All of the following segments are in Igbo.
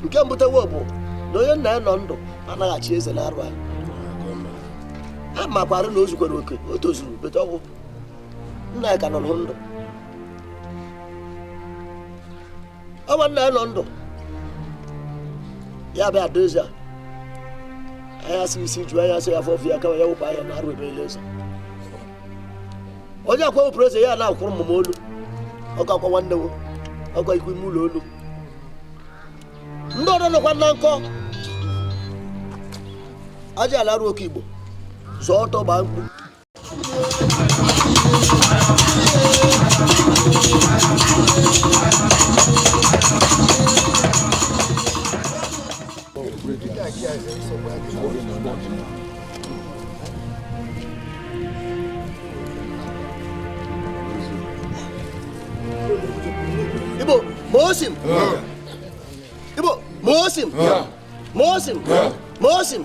nke mbutewo bụ na onye nna ya nọ ndụ anaghị eze na-arụ anyị ha makwara na o zukwara oke o tozuru bete ọgwụ nna ya ka nọ ndụ ọnwa nna ya nọ ndụ ya bịa dozie anya si isi jụọ anya sị ya afọ ya kama ya wụpụ anya na-arụ ebe eze onye akwa wụpụrụ eze ya na-akwụrụ mmụm olu ọkọ akwa nwanne wo ọkọ ikwu ime ụlọ olu ndị ọrụ nọkwa na nkọ aja ala arụ oke Igbo zọọ ọtọ gbaa mkpu Ibo, Mosim. Ibo, Mosim. Mosim. Mosim.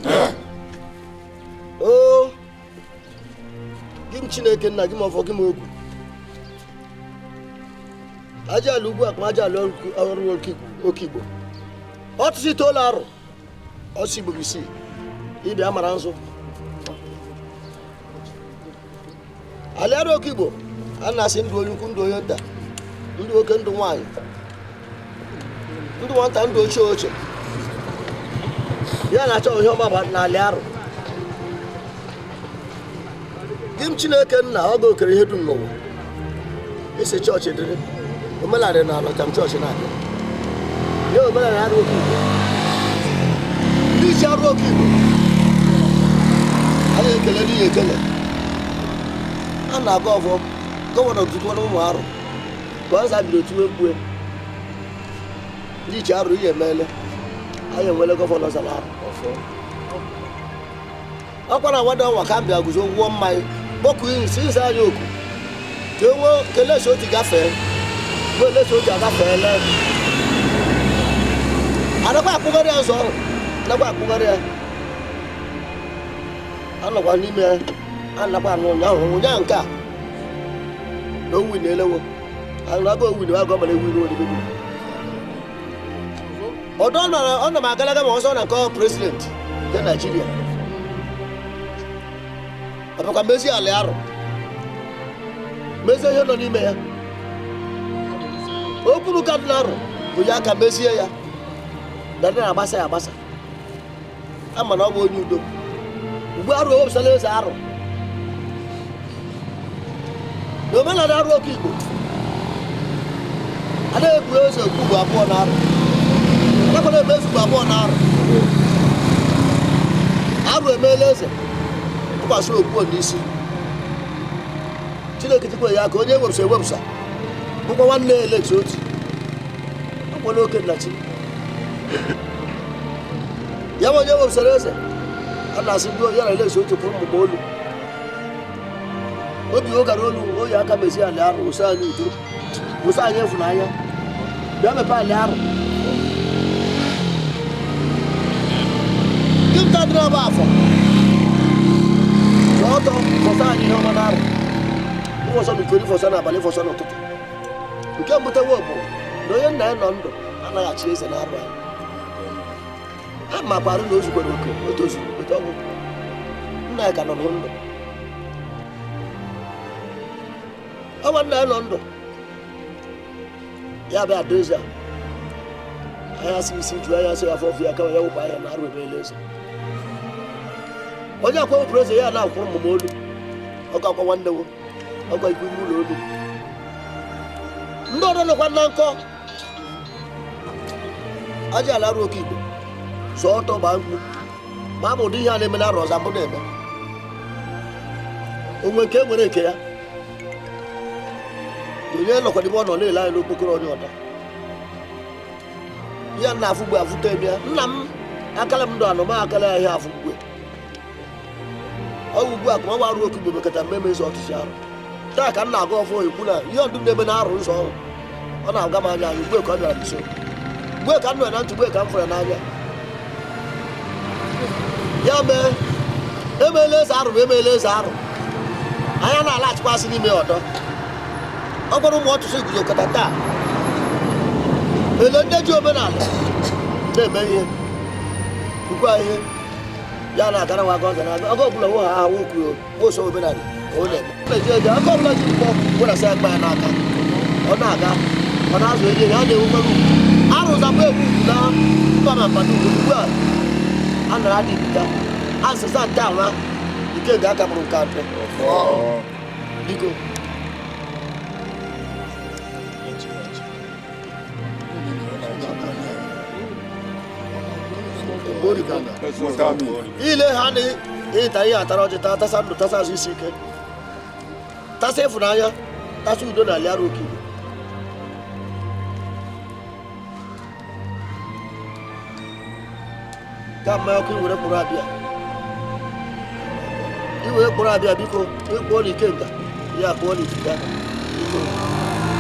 Oh. Gim Chineke nna gị ma ọfọ gị ma okwu. Aja ala ugwu akpa aja ala ọrụ oke Igbo. Ọtụtụ itoolu arụ. Ọsị Igbo bisi. Ibe amara nzụ. Ala arụ oke Igbo. A na-asị ndụ onye ukwu ndụ onye nta. Ndụ oke ndụ nwanyị. Ndụ nwata ndụ ochie ochie. Ya na-achọ ihe ọgbaba n'ala arụ. Gim Chineke nna ọ ga-okere ihe dum n'ụwa. Isi chọọchị dịrị. Omenala na alọcha m chọọchị na-adị. Ya omenala arụ oke Igbo. Ndị isi arụ oke Igbo. A na-ekele ndị ya ekele. A na-aga ọfọ gọvanọ tutuo ụmụ arụ. Ka ọ zabiri otu mkpue. Ndị iche arụ ihe emeela. Anyị enwele gọvanọ zara arụ. Ọkwa na Awada ọnwa ka m bịa guzo gwụọ mmanya kpọkụ iyi si ịza anyị oku ka enwe kelesi otu gafee bụ elesi otu agafeela anakwa akpụgharị ya ụzọ ọrụ anakwa akpụgharị ya anọkwa n'ime ya anakwa anụ ụnyaahụ ụnyaahụ nke a na owi na-elewo anaga owi na agọ mara ewu n'olibe ọdọ ọ na m agalaga ma ọzọ na nke prezidenti nke Naịjirịa ọbụkwa mezi ala arụ mezie ihe nọ n'ime ya okpuru ka dị n'arụ bụ ya ka mezie ya na ndị na-agbasa ya agbasa ama na ọ bụ onye udo ugbu arụ ewepụsala eze arụ na omenala arụ oke Igbo a na-ebu eze okpugbu abụọ na arụ anakwara eme ezugbo abụọ na arụ arụ emeela eze tụkwasị okpuo n'isi Chineke tikwe ya ka onye ewepụsa ewepụsa bụkwa nwanne eleji otu ọkwa n'oke nnachi ya bụ onye ewepụsara eze a na-asị ndị ya na eleji otu pụrụ mmụma olu obi ụgara olu oyi aka mezi ala arụ ụsa anyị udo ụsa anyị ịfụnanya bịa mepe ala arụ dịmta dịrị ọba afọ ọtọ fọsa anyị ihe ọma na-arụ ụfọsọ n'ukori fọsa n'abalị fọsọ n'ụtụtụ nke mbutewo bụ na onye nna ya nọ ndụ anaghị eze na-arụ anyị ha makwara na o zukwara oke o tozuru bete ọgwụ nna ya ka nọ ndụ ọnwa nna ya nọ ndụ ya bịa dozie anya si isi jụọ anya sị ya afọ ya kama ya wụpụ anya na-arụ ebe eze onye akwa wụpụrụ eze ya na-akwụrụ mmụm olu ọkọ akwa nwanne wo ọkọ ikwu ime ụlọ olu ndị ọrụ nọkwa na nkọ aja ala arụ oke Igbo zọọ ọtọ gbaa mkpu ma a bụ ụdị ihe a na-eme na arụ ọzọ abụ na-eme onwe nke nwere nke ya onye nọkwadebe ọ nọ na-ele anyị n'okpokoro onye ọda ya nna afụ gbe afụta ebe ya nna m akala m ndụ anụma akala ya ihe afụ mgbe ọ ugbu a ka ọ gbarụ oke Igbo mekọta mmemme eze ọtụtụ arụ taa ka m na-aga ọfọ ekwu na ihe ọdụ na-eme na arụ nsọ ọrụ ọ na-aga m anya anyị mgbe ka ọ bịara nso mgbe ka m nọ na ntụ mgbe ka m fụrụ n'anya ya mee emeela eze arụ emeela eze arụ anya na-alaghachikwa n'ime ọdọ ọ gwara ụmụ ọtụtụ iguzokọta taa ele ndị ji omenala na-eme ihe bụkwa ihe ya na-agara nwa aga na aga ọbụla nwe ha ahụ kwuo nwoso omenala onye eje aka ọbụla ji mkpọ werasa akpa ya n'aka ọ na-aga ọ na-azụ eje ya na-ewukwara ugwu arụzakwa egwu ugwu na mba ma mmadụ ugbu a nara adịpụta asịsa nke anwa nke ga-aka bụrụ nke atọ biko ile ha na-ịta ihe atara ọjị tasa ndụ tasa azụ isi ike tasa ịfụnanya tasa udo na aliara oke ka mmanya ọkụ iwere kpụrụ abịa biko ịkpụọ na ike nka ya kpụọ na itika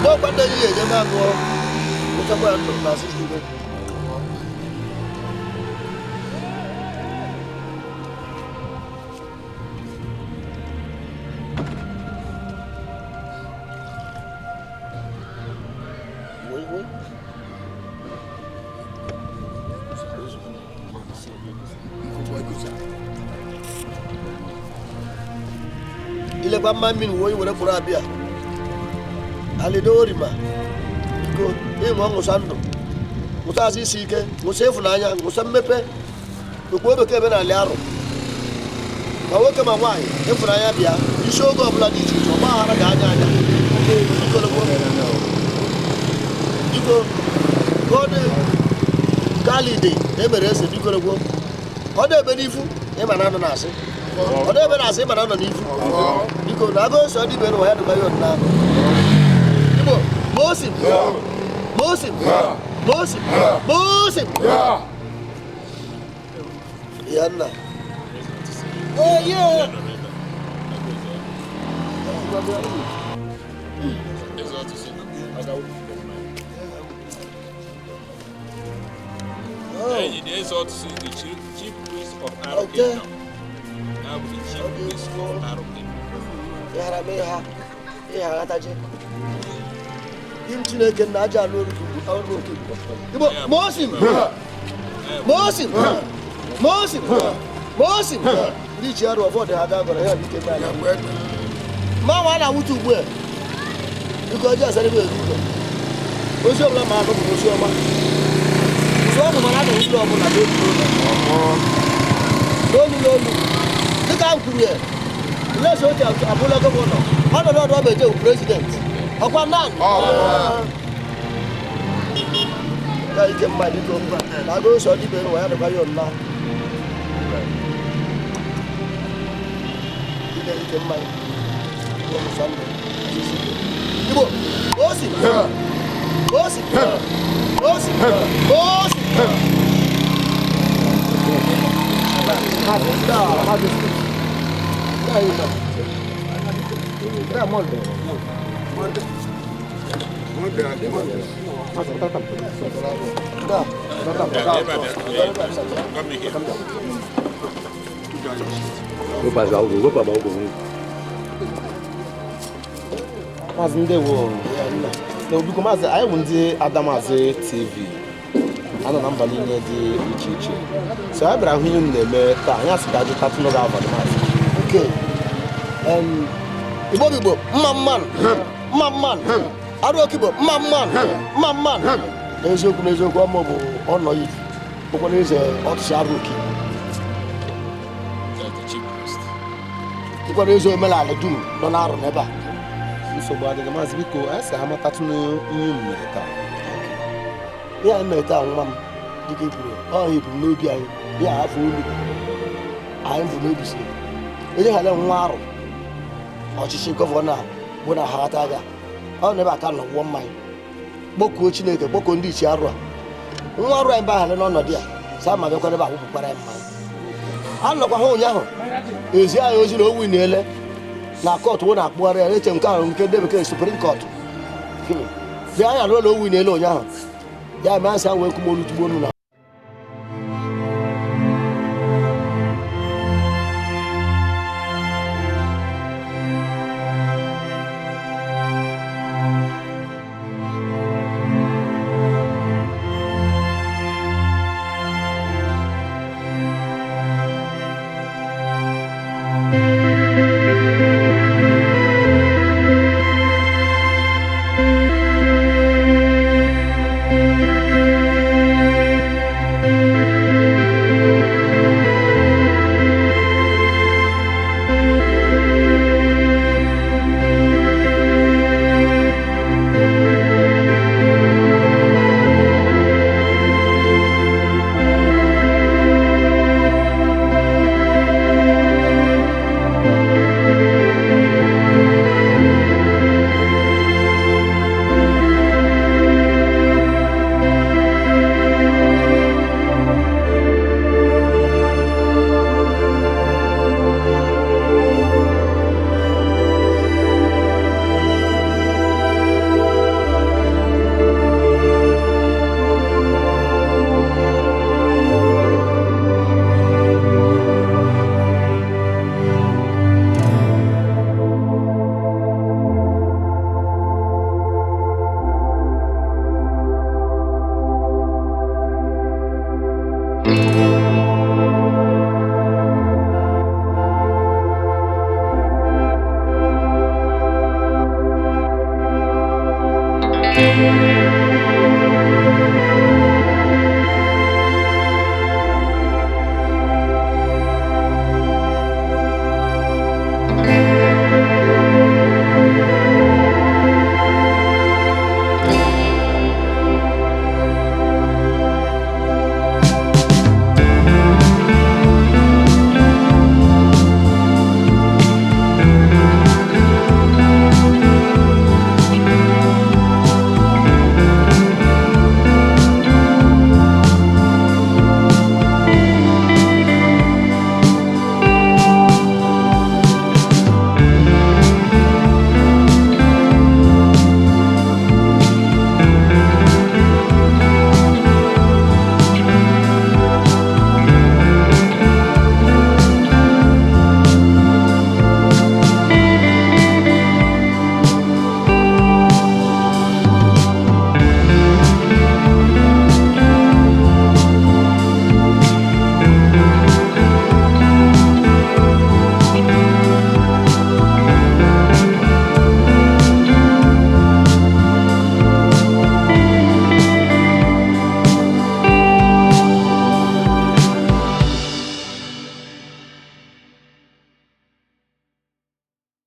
n'ọkwa ndị enyi ya enyeme agụọ ụchakwa ya ndụ na asịsị igwe ilekwa mma mmiri uwe were kpụrụ abịa alịdoorima biko ịṅụ ṅụsa ndụ ṅụsa azụ isi ike ṅụsa ịfụnanya ṅụsa mmepe okpuo bekee ebe n'ala arụ ma nwoke ma nwaanyị ịfụnanya bịa isi oge ọbụla dị iche iche ọgba aghara ga-anya anya biko Godwin Idei emere eze bikorogwo ọ na-ebe n'ifu ịma na anọ na-asị ọ na-ebe na-asị ịma na anọ n'ifu biko na agụ nsọ dị bere ya dụba ya ọdịnala Igbo Mosim ya nna Eze Otusi. Eze Otusi, the chief priest of Arochukwu. Now the chief priest of Arochukwu. Ya me ha. Ya gataje. Dim Chineke na aja n'oru ọrụ oke. Igbo Mosim. Ndị ji arụ ọfọdụ ha ga-agọrọ ya bike mara. Ma nwa na-awụtu ugbu a. Biko ọjọọ asarị bụ ego. Ozi ọbụla ma akọ bụ ozi ọma. Ozi ọma mana na ụlọ ọbụla n'olu. Dịka m kwuru ya, Eze Otusi abụla gọvanọ. Ọnọdụ ọdụ ọma eje bụ prezidenti. Ọkwa naanị. Ya ike mmadụ ike mba. Na agụ ụsọ dị bere ya dịkwa ya ọnna. Ike mmadụ. Igbo Mosim. Mazi ndewo n'obiko mazi anyị bụ ndị Adamazi TV anọ na mba niile dị iche iche so anyị bịara hụ ihe unu na-eme taa anyị asị ka anyị tatụ n'oge abalị mazi Igbo mma mmanụ Arochukwu mma mmanụ n'eziokwu ọmụ bụ Onoh Ivi bụkwana Eze Otusi Arochukwu bụkwana eze omenala dum nọ n'arụ n'ebe a nsogbu adịghị maazị biko anyị sị ha matatụ n'ihe unu mere taa ihe anyị mere taa nwa m dịka iburu ọha ebumnobi anyị ihe afọ olu anyị bụ n'obi si onye ghara nwa arụ ọchịchị gọvanọ bụ na ha ata aga ọ na ebe aka nọ gwụọ mmanya kpọkuo Chineke kpọkuo ndị ichie arụ a nwa arụ anyị baghara n'ọnọdụ a saa ma bịakwara ebe akwụpụkwara ya mmanya a nọkwa ha ụnyaahụ ezi anyị ozi na owu na-ele na kọtụ wụ na-akpụgharị ya eche nke ahụ nke ndị bekee Supreme Court dị anya n'ụlọ owu na-ele ụnyaahụ ya mee asị ha wee kwụ m olu tugbo na